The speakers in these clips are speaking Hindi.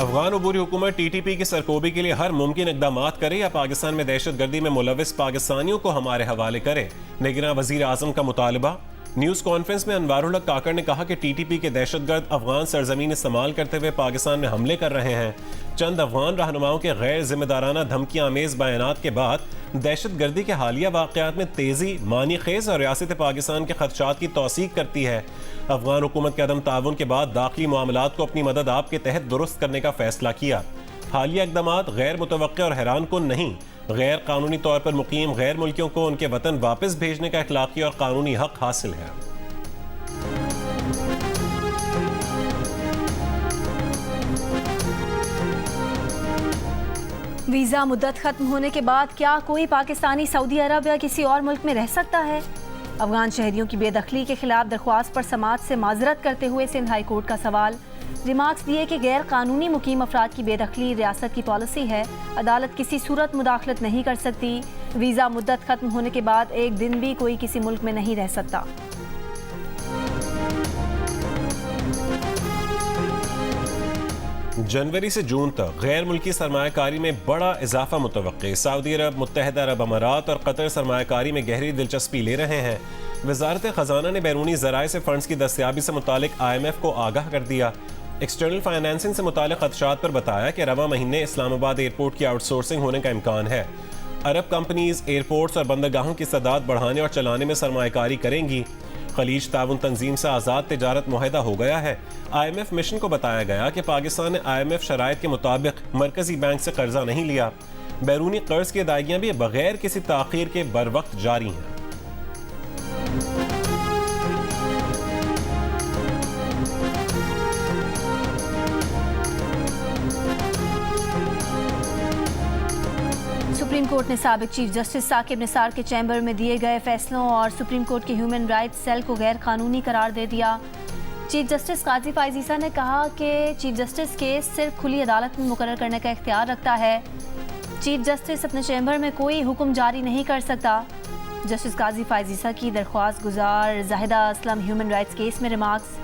अफगान अबूरी हुकूमत TTP की सरकोबी के लिए हर मुमकिन इक़दाम करे या पाकिस्तान में दहशतगर्दी में मुलविस पाकिस्तानियों को हमारे हवाले करे, निगरान वज़ीर आज़म का मुतालबा। न्यूज़ कॉन्फ्रेंस में अनवारुल हक काकड़ ने कहा कि TTP के दहशतगर्द अफगान सरजमीन इस्तेमाल करते हुए पाकिस्तान में हमले कर रहे हैं। चंद अफगान रहनुमाओं के गैर जिम्मेदाराना धमकी आमेज बयानात के बाद दहशतगर्दी के हालिया वाक़यात में तेज़ी मानी खेज और रियासत पाकिस्तान के खदशात की तौसीक करती है। अफगान हुकूमत के अदम ताउन के बाद दाखिली मामलात को अपनी मदद आप के तहत दुरुस्त करने का फैसला किया। हालिया इक़दामात गैर मुतवक्किअ और हैरान कुन नहीं, गैर कानूनी तौर पर मुकीम गैर मुल्कियों को उनके वतन वापस भेजने का अखलाकी और कानूनी हक हासिल है। वीज़ा मुद्दत खत्म होने के बाद क्या कोई पाकिस्तानी सऊदी अरब या किसी और मुल्क में रह सकता है? अफगान शहरियों की बेदखली के खिलाफ दरख्वास्त पर समाअत से माजरत करते हुए सिंध हाई कोर्ट का सवाल। रिमार्क्स दिए कि गैर कानूनी मुकीम अफराद की बेदखली रियासत की पॉलिसी है, अदालत किसी सूरत मुदाखलत नहीं कर सकती। वीज़ा मुद्दत खत्म होने के बाद एक दिन भी कोई किसी मुल्क में नहीं रह सकता। जनवरी से जून तक गैर मुल्की सरमायाकारी में बड़ा इजाफा मुतवक्के। सऊदी अरब, मुत्तहदा अरब अमारात और कतर सरमायाकारी में गहरी दिलचस्पी ले रहे हैं। वजारत खजाना ने बैरूनी ज़राए से फंड्स की दस्तयाबी से मुतालिक IMF को आगाह कर दिया। एक्सटर्नल फाइनेंसिंग से मुतालिक खदशात पर बताया कि रवा महीने इस्लामाबाद एयरपोर्ट की आउटसोर्सिंग होने का इम्कान है। अरब कंपनीज एयरपोर्ट्स और बंदरगाहों की सदात बढ़ाने और चलाने में सरमायाकारी करेंगी। खलीज ताउन तंजीम से आज़ाद तिजारत मुआहदा हो गया है। IMF मिशन को बताया गया कि पाकिस्तान ने IMF शराइत के मुताबिक मरकजी बैंक से कर्जा नहीं लिया। बैरूनी कर्ज की अदायगियां भी बगैर किसी ताखीर के बर वक्त जारी हैं। सुप्रीम कोर्ट ने साबिक चीफ जस्टिस साकिब निसार के चैम्बर में दिए गए फैसलों और सुप्रीम कोर्ट के ह्यूमन राइट्स सेल को गैर कानूनी करार दे दिया। चीफ जस्टिस काजी फाइज ईसा ने कहा कि चीफ जस्टिस केस सिर्फ खुली अदालत में मुकर्रर करने का इख्तियार रखता है। चीफ जस्टिस अपने चैम्बर में कोई हुक्म जारी नहीं कर सकता। जस्टिस काजी फाइज ईसा की दरख्वास्त गुजार Zahida Aslam human rights case में रिमार्क्स।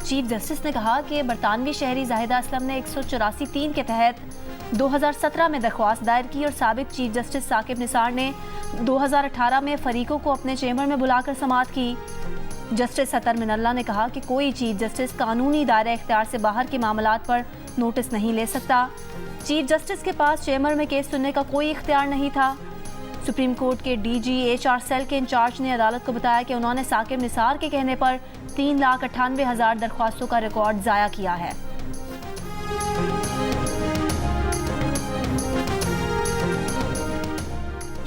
चीफ जस्टिस ने कहा कि बरतानवी शहरी जाहिदा असलम ने 184(3) के तहत 2017 में दरख्वास्त दायर की और साबिक चीफ जस्टिस साकिब निसार ने 2018 में फरीकों को अपने चैम्बर में बुलाकर समाअत की। जस्टिस सतर मिनल्ला ने कहा कि कोई चीफ जस्टिस कानूनी दायरा इख्तियार से बाहर के मामलात पर नोटिस नहीं ले सकता। चीफ जस्टिस के पास चैम्बर में केस सुनने का कोई इख्तियार नहीं था। सुप्रीम कोर्ट के DG HR सेल के इंचार्ज ने अदालत को बताया कि उन्होंने साकिब निसार के कहने पर 3,98,000 दरख्वास्तों का रिकॉर्ड ज़ाया किया है।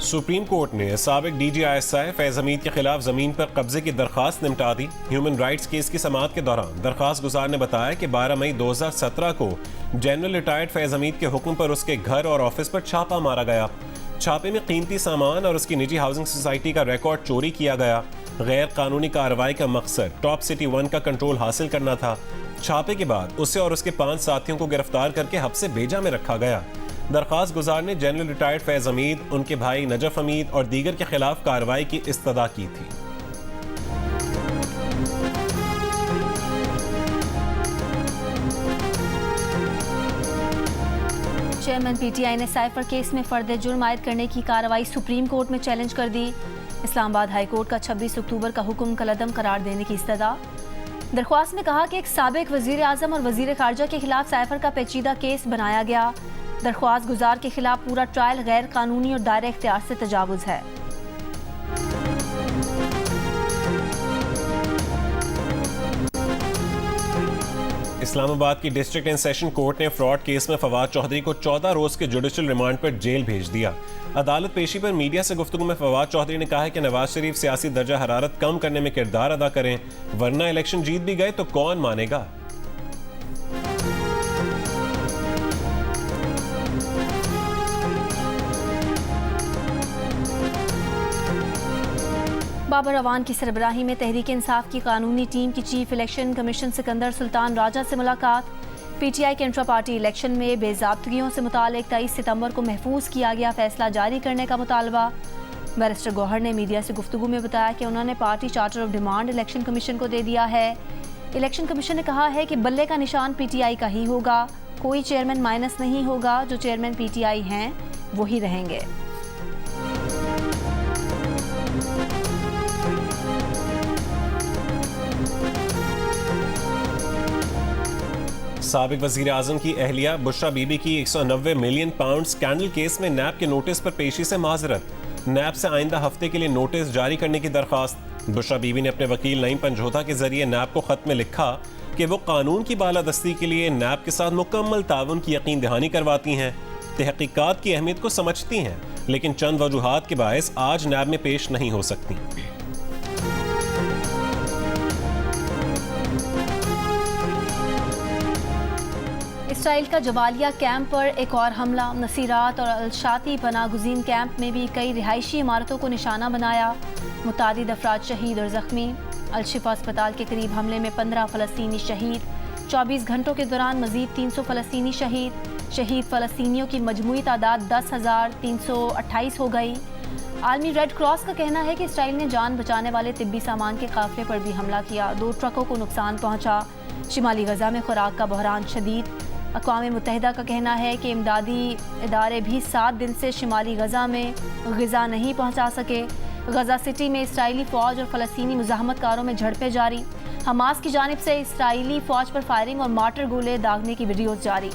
सुप्रीम कोर्ट ने साबिक DGISI फैज़ हमीद के खिलाफ जमीन पर कब्जे की दरखास्त निपटा दी। ह्यूमन राइट्स केस की समाअत के दौरान दरखास्त गुजार ने बताया कि 12 मई 2017 को जनरल रिटायर्ड फैज़ हमीद के हुक्म पर उसके घर और ऑफिस पर छापा मारा गया। छापे में कीमती सामान और उसकी निजी हाउसिंग सोसाइटी का रिकॉर्ड चोरी किया गया। गैर कानूनी कार्रवाई का मकसद टॉप सिटी 1 का कंट्रोल हासिल करना था। छापे के बाद उसे और उसके 5 साथियों को गिरफ्तार करके हब्से बेजा में रखा गया। दरखास्त गुजार ने जनरल रिटायर्ड फैज़ हमीद, उनके भाई नजफ हमीद और दीगर के खिलाफ कार्रवाई की इस्तदा की थी। चेयरमैन PTI ने साइफर केस में फर्द जुर्म आयद करने की कार्रवाई सुप्रीम कोर्ट में चैलेंज कर दी। इस्लामाबाद हाई कोर्ट का 26 अक्टूबर का हुक्म कलअदम करार देने की इस्तदा। दरख्वास्त में कहा कि एक साबिक वजीर आजम और वजीर खारजा के खिलाफ साइफर का पेचीदा केस बनाया गया। दरख्वास्त गुजार के खिलाफ पूरा ट्रायल गैर कानूनी और दायरे इख्तियार से तजावुज है। इस्लामाबाद की डिस्ट्रिक्ट एंड सेशन कोर्ट ने फ्रॉड केस में फवाद चौधरी को 14 रोज के जुडिशल रिमांड पर जेल भेज दिया। अदालत पेशी पर मीडिया से गुफ्तगू में फवाद चौधरी ने कहा है कि नवाज शरीफ सियासी दर्जा हरारत कम करने में किरदार अदा करें, वरना इलेक्शन जीत भी गए तो कौन मानेगा। बाबर अवान की सरबराही में तहरीक इंसाफ की कानूनी टीम की chief election commission Sikandar Sultan Raja से मुलाकात। PTI के इंट्रा पार्टी इलेक्शन में बेज़ाब्तगियों से मुतालिक 23 सितंबर को महफूज किया गया फैसला जारी करने का मुतालबा। बैरिस्टर गौहर ने मीडिया से गुफ्तगू में बताया कि उन्होंने party charter of demand election commission को दे दिया है। इलेक्शन कमीशन ने कहा है कि बल्ले का निशान PTI का ही होगा। कोई चेयरमैन माइनस नहीं होगा, जो चेयरमैन पीटीआई हैं वही रहेंगे। साबिक वजीर आजम की अहलिया बुशरा बीबी की 190 मिलियन पाउंड स्कैंडल केस में नैब के नोटिस पर पेशी से माजरत। नैब से आइंदा हफ्ते के लिए नोटिस जारी करने की दरखास्त। बुशरा बीबी ने अपने वकील नईम पंजोता के जरिए नैब को खत में लिखा कि वो कानून की बालादस्ती के लिए नैब के साथ मुकम्मल ताउन की यकीन दहानी करवाती हैं, तहकीकात की अहमियत को समझती हैं, लेकिन चंद वजूहात के बायस आज नैब में पेश नहीं हो सकती। इसराइल का जबालिया कैंप पर एक और हमला। नसीरात और अलशाती पनागुजीन कैंप में भी कई रिहायशी इमारतों को निशाना बनाया। मुतादिद अफराद शहीद और जख्मी। अलशिफा अस्पताल के करीब हमले में 15 फ़लस्तीनी शहीद। 24 घंटों के दौरान मजीद 300 फ़लस्तीनी शहीद। शहीद फ़लस्तीनियों की मजमूई तादाद 10,328 हो गई। आलमी रेड क्रॉस का कहना है कि इसराइल ने जान बचाने वाले तिब्बी सामान के काफिले पर भी हमला किया। 2 ट्रकों को नुकसान पहुंचा। शिमाली गजा में खुराक का बहरान शदीद। अक़वाम मुत्तहिदा का कहना है कि इमदादी इदारे भी 7 दिन से शिमाली गजा में ग़िज़ा नहीं पहुंचा सके। गजा सिटी में इसराइली फ़ौज और फ़लस्तीनी मुज़ाहमतकारों में झड़पें जारी। हमास की जानिब से इसराइली फ़ौज पर फायरिंग और मार्टर गोले दागने की वीडियोज़ जारी।